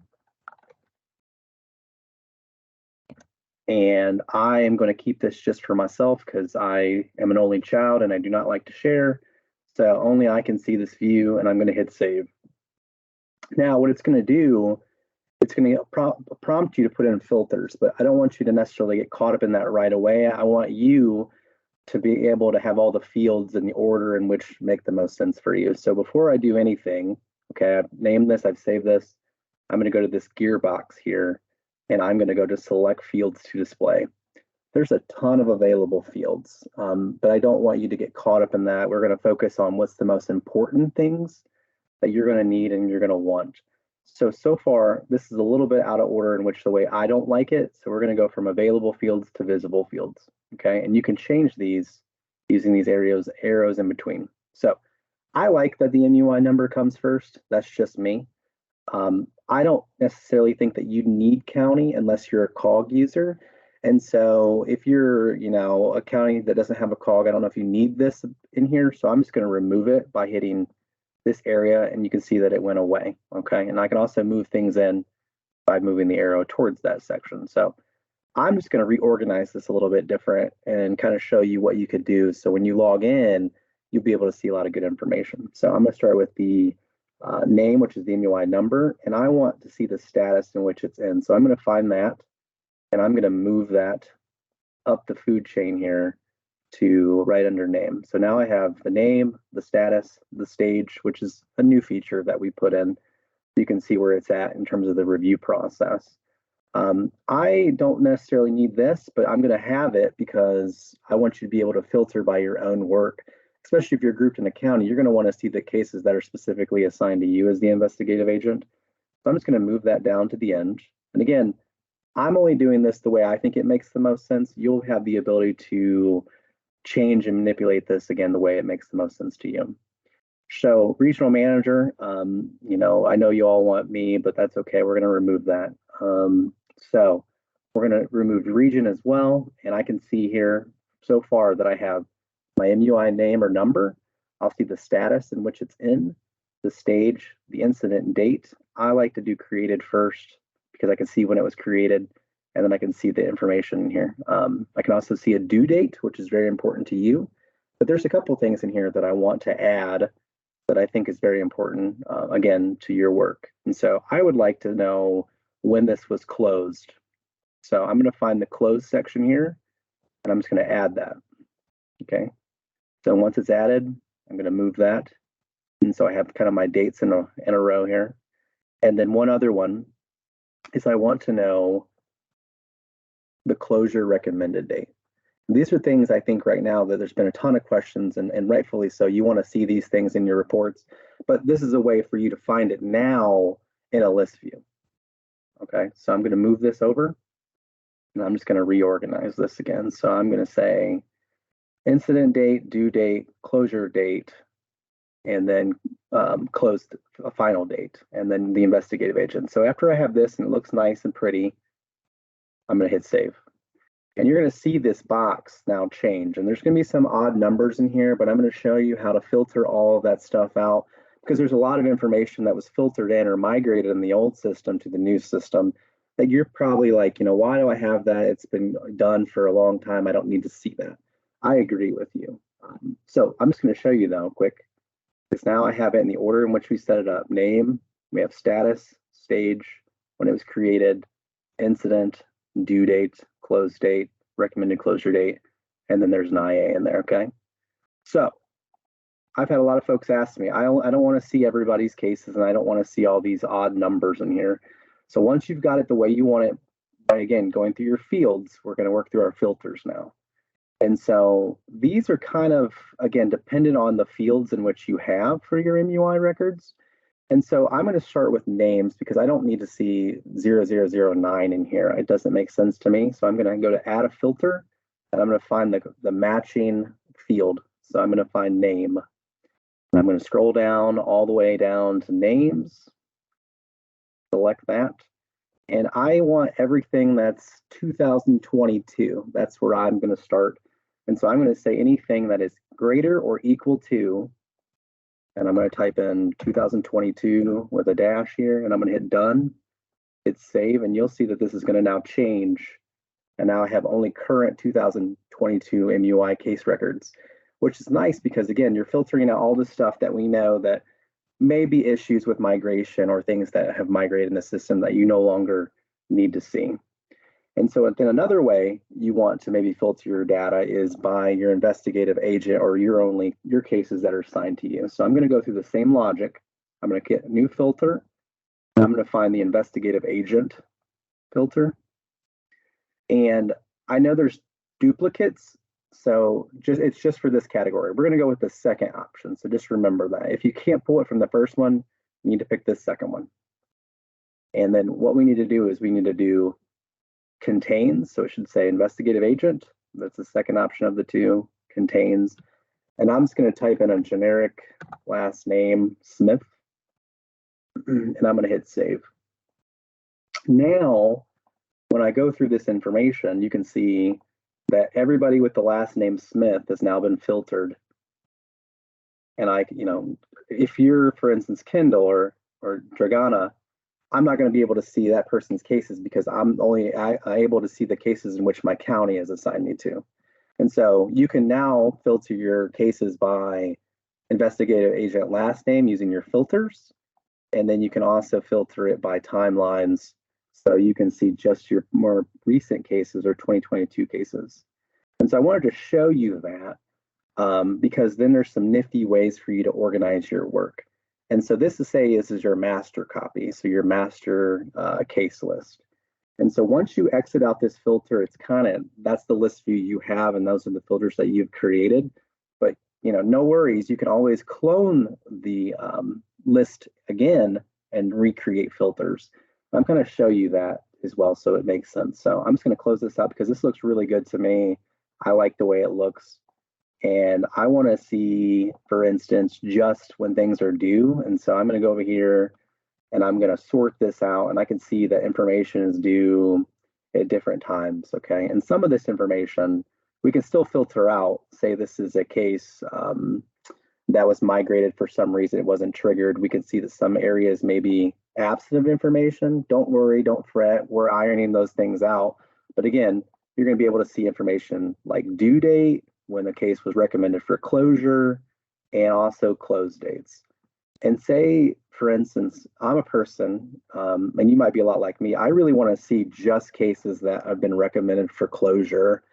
S3: And I am going to keep this just for myself because I am an only child and I do not like to share. So only I can see this view, and I'm going to hit save. Now what it's going to do, it's going to prompt you to put in filters, but I don't want you to necessarily get caught up in that right away. I want you to be able to have all the fields in the order in which make the most sense for you. So before I do anything, okay, I've named this, I've saved this. I'm going to go to this gearbox here, and I'm going to go to select fields to display. There's a ton of available fields, but I don't want you to get caught up in that. We're going to focus on what's the most important things that you're going to need and you're going to want. So far, this is a little bit out of order in which the way I don't like it. So we're going to go from available fields to visible fields. Okay, and you can change these using these arrows in between. So I like that the MUI number comes first. That's just me. I don't necessarily think that you need county unless you're a COG user. And so if you're, a county that doesn't have a COG, I don't know if you need this in here. So I'm just going to remove it by hitting this area, and you can see that it went away. Okay, and I can also move things in by moving the arrow towards that section. So I'm just going to reorganize this a little bit different and kind of show you what you could do. So when you log in, you'll be able to see a lot of good information. So I'm going to start with the name, which is the MUI number, and I want to see the status in which it's in. So I'm going to find that, and I'm going to move that up the food chain here to right under name. So now I have the name, the status, the stage, which is a new feature that we put in. You can see where it's at in terms of the review process. I don't necessarily need this, but I'm going to have it because I want you to be able to filter by your own work, especially if you're grouped in a county. You're going to want to see the cases that are specifically assigned to you as the investigative agent. So I'm just going to move that down to the end. And again, I'm only doing this the way I think it makes the most sense. You'll have the ability to change and manipulate this again the way it makes the most sense to you. So regional manager, I know you all want me, but that's okay. We're going to remove that. So we're going to remove region as well. And I can see here so far that I have my MUI name or number. I'll see the status in which it's in, the stage, the incident and date. I like to do created first because I can see when it was created, and then I can see the information in here. I can also see a due date, which is very important to you. But there's a couple things in here that I want to add that I think is very important, again, to your work. And so I would like to know when this was closed. So I'm going to find the closed section here, and I'm just going to add that. Okay. So once it's added, I'm going to move that. And so I have kind of my dates in a row here. And then one other one is I want to know the closure recommended date. These are things I think right now that there's been a ton of questions, and rightfully so. You want to see these things in your reports, but this is a way for you to find it now in a list view. Okay, so I'm going to move this over, and I'm just going to reorganize this again. So I'm going to say incident date, due date, closure date, and then closed a final date, and then the investigative agent. So after I have this and it looks nice and pretty, I'm going to hit save. And you're going to see this box now change. And there's going to be some odd numbers in here, but I'm going to show you how to filter all of that stuff out, because there's a lot of information that was filtered in or migrated in the old system to the new system that you're probably like, why do I have that? It's been done for a long time. I don't need to see that. I agree with you. So I'm just going to show you though, quick, because now I have it in the order in which we set it up. Name, we have status, stage, when it was created, incident, due date, close date, recommended closure date, and then there's an IA in there, okay? So I've had a lot of folks ask me, I don't want to see everybody's cases, and I don't want to see all these odd numbers in here. So once you've got it the way you want it, by again, going through your fields, we're going to work through our filters now. And so these are kind of, again, dependent on the fields in which you have for your MUI records. And so I'm going to start with names because I don't need to see 0009 in here. It doesn't make sense to me. So I'm going to go to add a filter, and I'm going to find the matching field. So I'm going to find name. And I'm going to scroll down all the way down to names, select that. And I want everything that's 2022. That's where I'm going to start. And so I'm going to say anything that is greater or equal to, and I'm going to type in 2022 with a dash here, and I'm going to hit done, hit save, and you'll see that this is going to now change. And now I have only current 2022 MUI case records, which is nice because, again, you're filtering out all the stuff that we know that may be issues with migration or things that have migrated in the system that you no longer need to see. And so then another way you want to maybe filter your data is by your investigative agent or your cases that are assigned to you. So I'm going to go through the same logic. I'm going to get a new filter. And I'm going to find the investigative agent filter. And I know there's duplicates, so it's just for this category. We're going to go with the second option. So just remember that. If you can't pull it from the first one, you need to pick this second one. And then what we need to do is we need to do contains. So it should say investigative agent. That's the second option of the two, contains. And I'm just going to type in a generic last name, Smith. And I'm going to hit save. Now, when I go through this information, you can see that everybody with the last name Smith has now been filtered. And if you're, for instance, Kendall or Dragana, I'm not going to be able to see that person's cases because I'm only able to see the cases in which my county has assigned me to. And so you can now filter your cases by investigative agent last name using your filters. And then you can also filter it by timelines. So you can see just your more recent cases or 2022 cases. And so I wanted to show you that because then there's some nifty ways for you to organize your work. And so this is your master copy, so your master case list. And so once you exit out this filter, that's the list view you have, and those are the filters that you've created. But no worries, you can always clone the list again and recreate filters. I'm going to show you that as well so it makes sense. So I'm just going to close this out because this looks really good to me. I like the way it looks. And I want to see, for instance, just when things are due. And so I'm going to go over here and I'm going to sort this out. And I can see that information is due at different times. Okay. And some of this information we can still filter out. Say this is a case that was migrated for some reason. It wasn't triggered. We can see that some areas may be absent of information. Don't worry. Don't fret. We're ironing those things out. But again, you're going to be able to see information like due date, when the case was recommended for closure, and also close dates. And say, for instance, I'm a person, and you might be a lot like me, I really want to see just cases that have been recommended for closure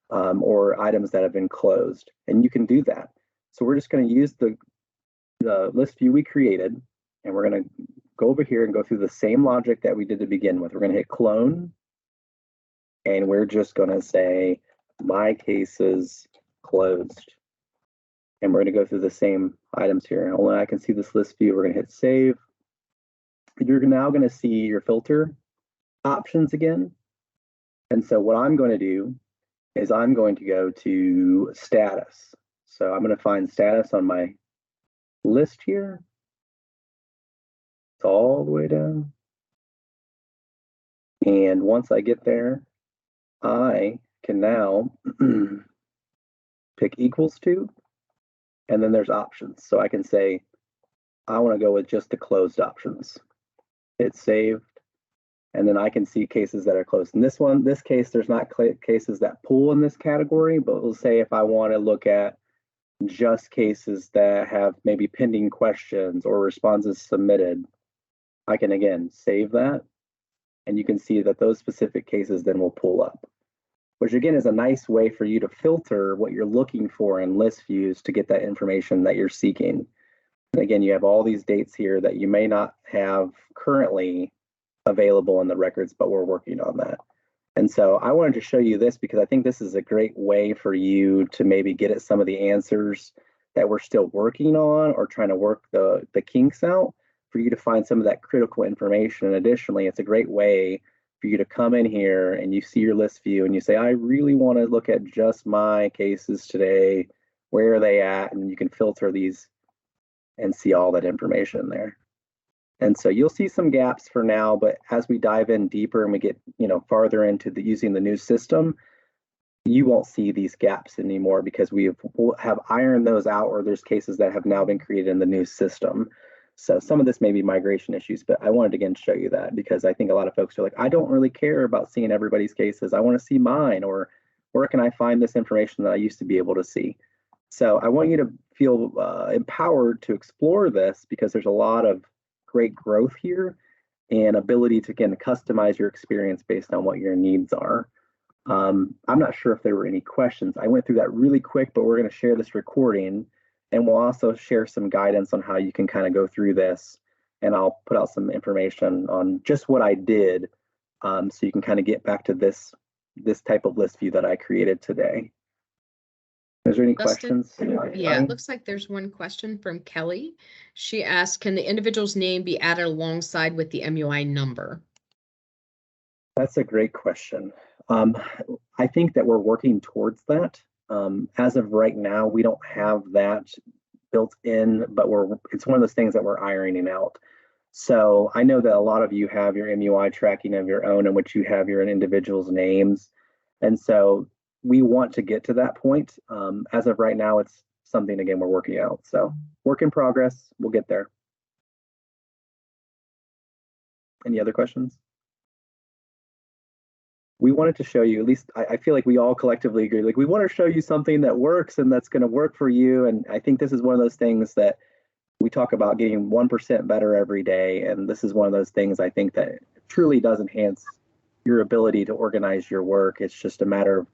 S3: or items that have been closed. And you can do that. So we're just going to use the list view we created, and we're going to go over here and go through the same logic that we did to begin with. We're going to hit clone, and we're just going to say, my cases closed. And we're going to go through the same items here. Only I can see this list view. We're going to hit save. You're now going to see your filter options again. And so what I'm going to do is I'm going to go to status. So I'm going to find status on my list here. It's all the way down. And once I get there, I can now pick equals to, and then there's options. So I can say, I want to go with just the closed options. It's saved. And then I can see cases that are closed. In this case, there's not cases that pull in this category, but we'll say if I want to look at just cases that have maybe pending questions or responses submitted, I can again save that. And you can see that those specific cases then will pull up, which again is a nice way for you to filter what you're looking for in list views to get that information that you're seeking. And again, you have all these dates here that you may not have currently available in the records, but we're working on that. And so I wanted to show you this because I think this is a great way for you to maybe get at some of the answers that we're still working on or trying to work the kinks out for you to find some of that critical information. And additionally, it's a great way for you to come in here and you see your list view and you say, I really want to look at just my cases today. Where are they at? And you can filter these and see all that information there. And so you'll see some gaps for now, but as we dive in deeper and we get, farther into using the new system, you won't see these gaps anymore because we have ironed those out, or there's cases that have now been created in the new system. So some of this may be migration issues, but I wanted to again show you that because I think a lot of folks are like, I don't really care about seeing everybody's cases. I want to see mine, or where can I find this information that I used to be able to see? So I want you to feel empowered to explore this because there's a lot of great growth here and ability to, again, customize your experience based on what your needs are. I'm not sure if there were any questions. I went through that really quick, but we're going to share this recording and we'll also share some guidance on how you can kind of go through this. And I'll put out some information on just what I did so you can kind of get back to this type of list view that I created today. Is there any
S2: Dustin?
S3: questions?
S2: Yeah, it looks like there's one question from Kelly. She asked, can the individual's name be added alongside with the MUI number?
S3: That's a great question. I think that we're working towards that. As of right now, we don't have that built in, but it's one of those things that we're ironing out. So I know that a lot of you have your MUI tracking of your own in which you have your individual's names. And so we want to get to that point. As of right now, it's something, again, we're working out. So work in progress, we'll get there. Any other questions? We wanted to show you, at least I feel like we all collectively agree, like we want to show you something that works and that's going to work for you. And I think this is one of those things that we talk about getting 1% better every day. And this is one of those things I think that truly does enhance your ability to organize your work. It's just a matter of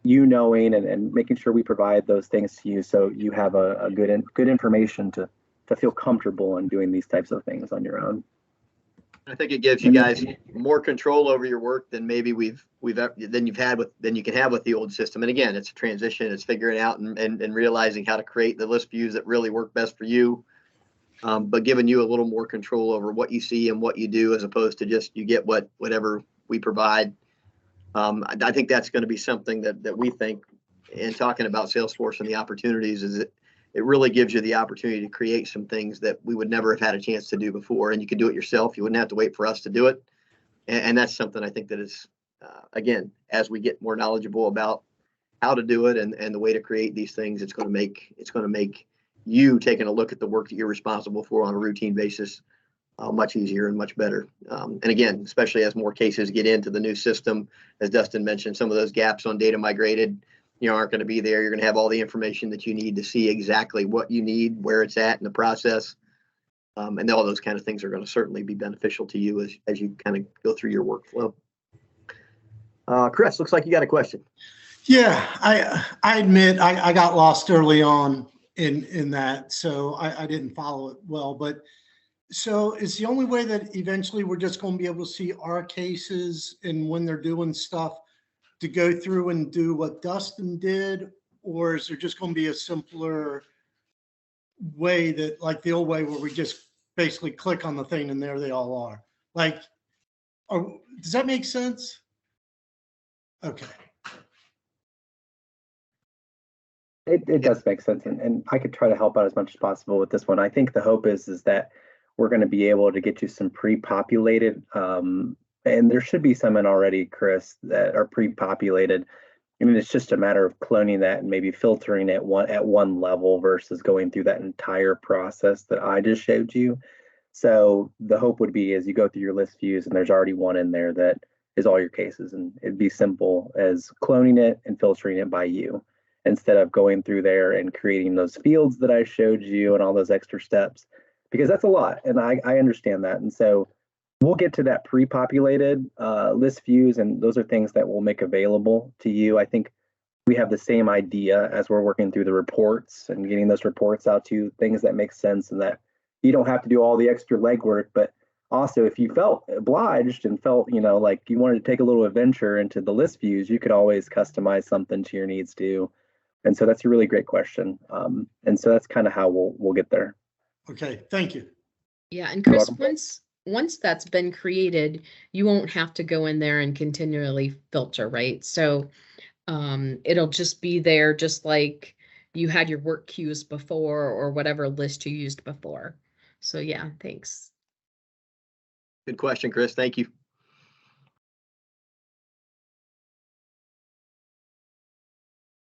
S3: you knowing and making sure we provide those things to you so you have a good information to feel comfortable in doing these types of things on your own.
S1: I think it gives you guys more control over your work than maybe than you can have with the old system. And again, it's a transition. It's figuring out and realizing how to create the list views that really work best for you, but giving you a little more control over what you see and what you do, as opposed to just you get whatever we provide. I think that's going to be something that we think, in talking about Salesforce and the opportunities, is it really gives you the opportunity to create some things that we would never have had a chance to do before. And you could do it yourself. You wouldn't have to wait for us to do it. And that's something I think that is, again, as we get more knowledgeable about how to do it and the way to create these things, it's going to make you taking a look at the work that you're responsible for on a routine basis much easier and much better. And again, especially as more cases get into the new system, as Dustin mentioned, some of those gaps on data migrated, aren't going to be there. You're going to have all the information that you need to see exactly what you need, where it's at in the process. And all those kind of things are going to certainly be beneficial to you as you kind of go through your workflow. Chris, looks like you got a question.
S7: Yeah, I admit I got lost early on in that, so I didn't follow it well. But so is the only way that eventually we're just going to be able to see our cases and when they're doing stuff to go through and do what Dustin did, or is there just going to be a simpler way that, like the old way, where we just basically click on the thing and there they all are? Like, does that make sense? Okay.
S3: It does make sense, and I could try to help out as much as possible with this one. I think the hope is that we're going to be able to get you some pre-populated, and there should be some in already, Chris, that are pre-populated. I mean, it's just a matter of cloning that and maybe filtering it at one level versus going through that entire process that I just showed you. So the hope would be as you go through your list views and there's already one in there that is all your cases, and it'd be simple as cloning it and filtering it by you instead of going through there and creating those fields that I showed you and all those extra steps, because that's a lot, and I understand that. And so we'll get to that pre-populated list views, and those are things that we'll make available to you. I think we have the same idea as we're working through the reports and getting those reports out to you, things that make sense and that you don't have to do all the extra legwork. But also, if you felt obliged and felt, like you wanted to take a little adventure into the list views, you could always customize something to your needs too. And so that's a really great question. And so that's kind of how we'll get there.
S7: Okay, thank you.
S2: Yeah, and Chris, once that's been created, you won't have to go in there and continually filter, right? So it'll just be there, just like you had your work queues before or whatever list you used before. So yeah, thanks.
S1: Good question, Chris. Thank you.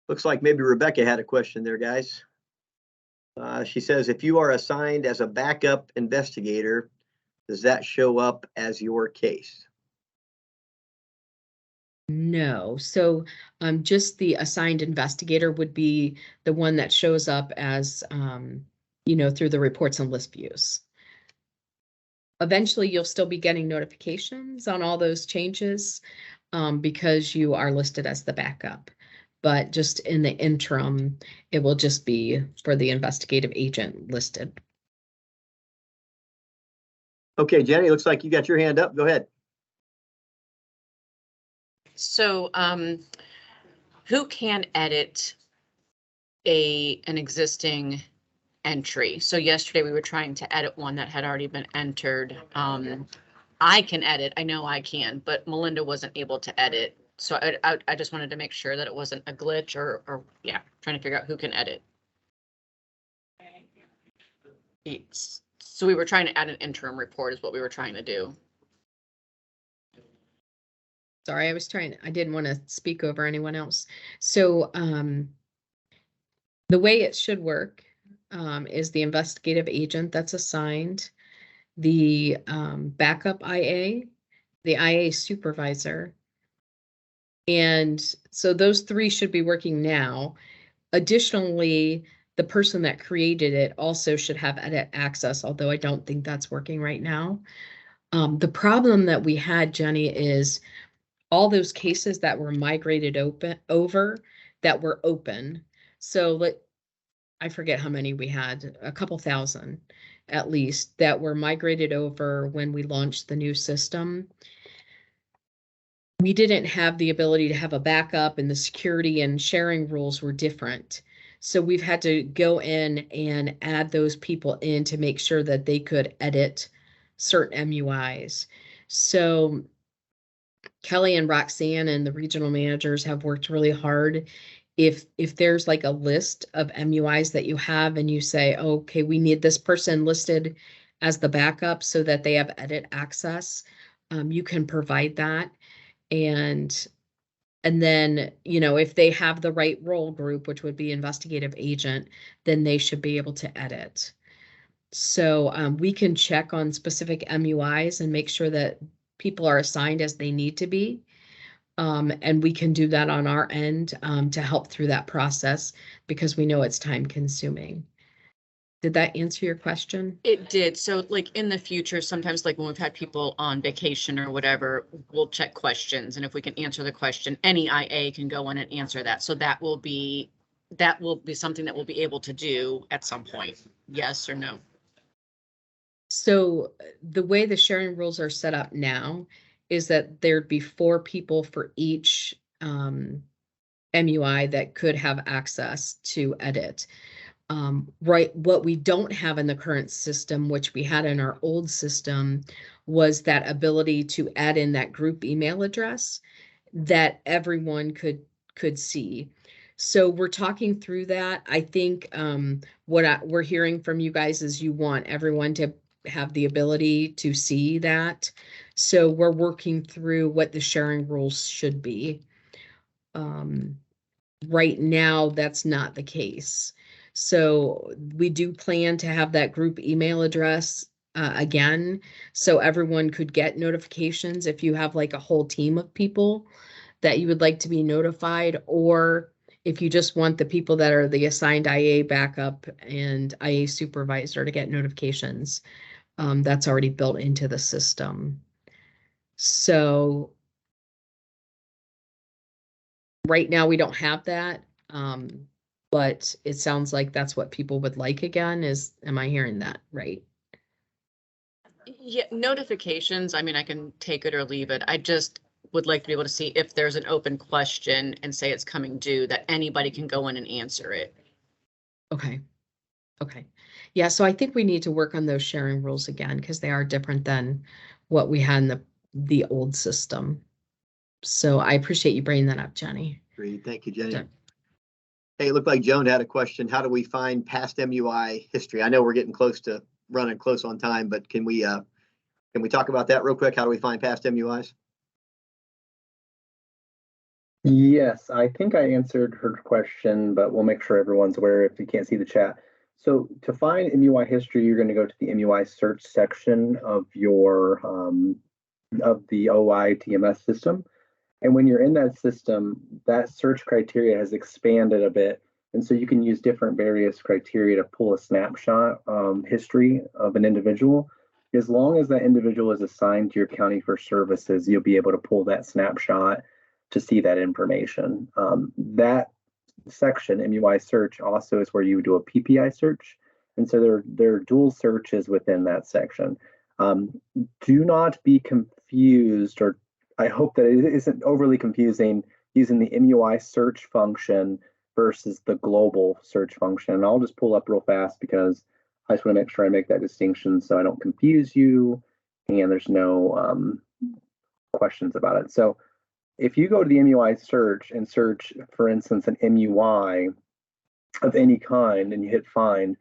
S1: Looks like maybe Rebecca had a question there, guys. She says, if you are assigned as a backup investigator, does that show up as your case?
S2: No. So just the assigned investigator would be the one that shows up as, through the reports and list views. Eventually, you'll still be getting notifications on all those changes because you are listed as the backup. But just in the interim, it will just be for the investigative agent listed.
S1: Okay, Jenny, looks like you got your hand up. Go ahead.
S8: So who can edit an existing entry? So yesterday we were trying to edit one that had already been entered. I can edit, I know I can, but Melinda wasn't able to edit. So I just wanted to make sure that it wasn't a glitch or yeah, trying to figure out who can edit. So we were trying to add an interim report is what we were trying to do.
S2: Sorry, I didn't want to speak over anyone else. So the way it should work is the investigative agent that's assigned, the backup IA, the IA supervisor. And so those three should be working now. Additionally, the person that created it also should have edit access, although I don't think that's working right now. The problem that we had, Jenny, is all those cases that were migrated over that were open. So I forget how many we had, a couple thousand at least, that were migrated over when we launched the new system. We didn't have the ability to have a backup, and the security and sharing rules were different. So we've had to go in and add those people in to make sure that they could edit certain MUIs. So Kelly and Roxanne and the regional managers have worked really hard. If there's like a list of MUIs that you have and you say, okay, we need this person listed as the backup so that they have edit access, you can provide that. And then, if they have the right role group, which would be investigative agent, then they should be able to edit. So we can check on specific MUIs and make sure that people are assigned as they need to be. And we can do that on our end to help through that process because we know it's time consuming. Did that answer your question?
S8: It did. So like in the future, sometimes like when we've had people on vacation or whatever, we'll check questions. And if we can answer the question, any IA can go in and answer that. So that will be something that we'll be able to do at some point. Yes or no?
S2: So the way the sharing rules are set up now is that there'd be 4 people for each MUI that could have access to edit. Right, what we don't have in the current system, which we had in our old system, was that ability to add in that group email address that everyone could see. So we're talking through that. I think we're hearing from you guys is you want everyone to have the ability to see that. So we're working through what the sharing rules should be. Right now, that's not the case. So we do plan to have that group email address again, so everyone could get notifications if you have like a whole team of people that you would like to be notified, or if you just want the people that are the assigned IA backup and IA supervisor to get notifications. That's already built into the system. So right now we don't have that, but it sounds like that's what people would like again. Am I hearing that right?
S8: Yeah, notifications, I mean, I can take it or leave it. I just would like to be able to see if there's an open question and say it's coming due, that anybody can go in and answer it.
S2: Okay. Okay. Yeah, so I think we need to work on those sharing rules again because they are different than what we had in the old system. So I appreciate you bringing that up, Jenny.
S1: Great, thank you, Jenny.
S2: Sure.
S1: Hey, it looked like Joan had a question. How do we find past MUI history? I know we're getting close to running close on time, but can we talk about that real quick? How do we find past MUIs?
S3: Yes, I think I answered her question, but we'll make sure everyone's aware if you can't see the chat. So to find MUI history, you're going to go to the MUI search section of your of the OITMS system. And when you're in that system, that search criteria has expanded a bit. And so you can use different various criteria to pull a snapshot history of an individual. As long as that individual is assigned to your county for services, you'll be able to pull that snapshot to see that information. That section, MUI search, also is where you do a PPI search. And so there are dual searches within that section. Do not be confused, or I hope that it isn't overly confusing, using the MUI search function versus the global search function. And I'll just pull up real fast because I just want to make sure I make that distinction so I don't confuse you and there's no questions about it. So if you go to the MUI search and search, for instance, an MUI of any kind and you hit find,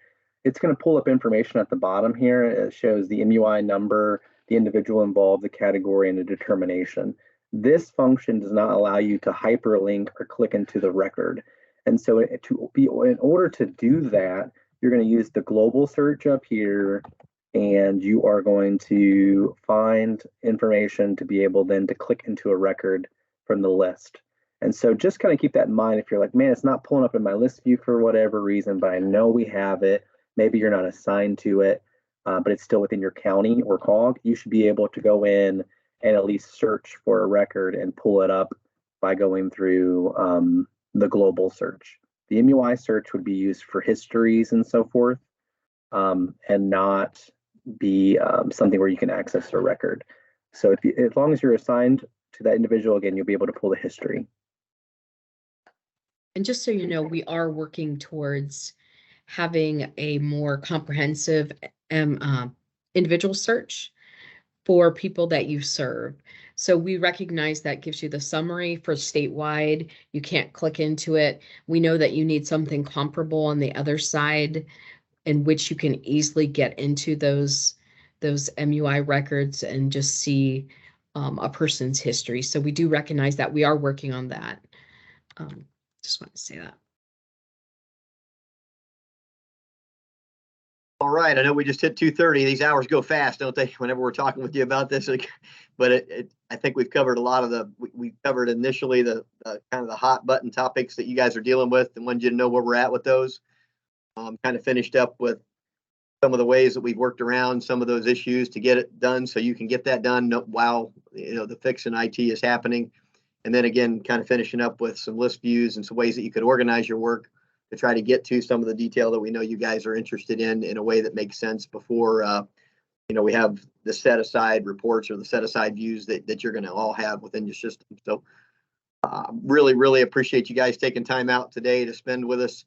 S3: it's going to pull up information at the bottom here. It shows the MUI number, the individual involved, the category, and the determination. This function does not allow you to hyperlink or click into the record. And so in order to do that, you're going to use the global search up here, and you are going to find information to be able then to click into a record from the list. And so just kind of keep that in mind. If you're like, man, it's not pulling up in my list view for whatever reason, but I know we have it. Maybe you're not assigned to it, but it's still within your county or COG. You should be able to go in and at least search for a record and pull it up by going through the global search. The MUI search would be used for histories and so forth, and not be something where you can access a record. So as long as you're assigned to that individual, again, you'll be able to pull the history.
S2: And just so you know, we are working towards having a more comprehensive individual search for people that you serve. So we recognize that gives you the summary for statewide. You can't click into it. We know that you need something comparable on the other side in which you can easily get into those MUI records and just see a person's history. So we do recognize that. We are working on that. Just want to say that.
S1: All right, I know we just hit 2:30. These hours go fast, don't they? Whenever we're talking with you about this, but I think we've covered a lot of we covered initially the kind of the hot button topics that you guys are dealing with and wanted you to know where we're at with those. Kind of finished up with some of the ways that we've worked around some of those issues to get it done, so you can get that done while the fix in IT is happening. And then again, kind of finishing up with some list views and some ways that you could organize your work to try to get to some of the detail that we know you guys are interested in a way that makes sense before we have the set aside reports or the set aside views that you're going to all have within your system. So really appreciate you guys taking time out today to spend with us.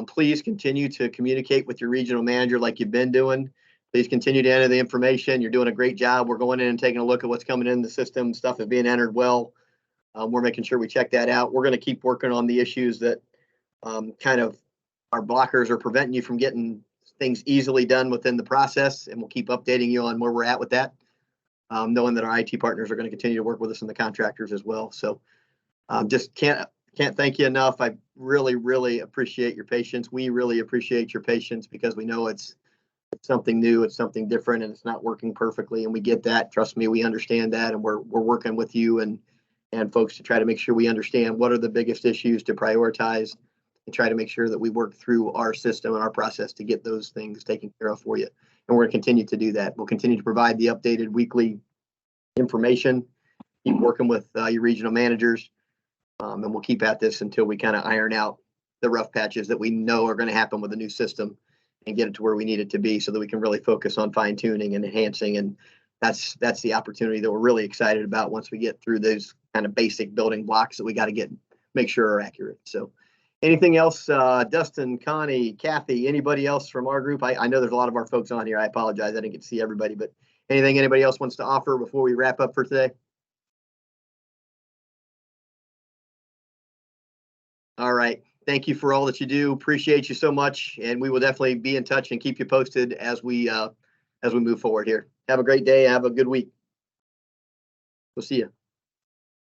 S1: Please continue to communicate with your regional manager like you've been doing. Please continue to enter the information. You're doing a great job. We're going in and taking a look at what's coming in the system. Stuff is being entered well. We're making sure we check that out. We're going to keep working on the issues that kind of our blockers are preventing you from getting things easily done within the process, and we'll keep updating you on where we're at with that. Knowing that our IT partners are going to continue to work with us and the contractors as well. So just can't thank you enough. I really appreciate your patience. We really appreciate your patience because we know it's something new, it's something different, and it's not working perfectly. And we get that. Trust me, we understand that, and we're working with you and folks to try to make sure we understand what are the biggest issues to prioritize and try to make sure that we work through our system and our process to get those things taken care of for you. And we're going to continue to do that. We'll continue to provide the updated weekly information, keep working with your regional managers, and we'll keep at this until we kind of iron out the rough patches that we know are going to happen with the new system and get it to where we need it to be so that we can really focus on fine tuning and enhancing. And that's the opportunity that we're really excited about once we get through those kind of basic building blocks that we got to make sure are accurate. So anything else, Dustin, Connie, Kathy, anybody else from our group? I know there's a lot of our folks on here. I apologize. I didn't get to see everybody, but anything anybody else wants to offer before we wrap up for today? All right. Thank you for all that you do. Appreciate you so much. And we will definitely be in touch and keep you posted as we move forward here. Have a great day. Have a good week. We'll see you.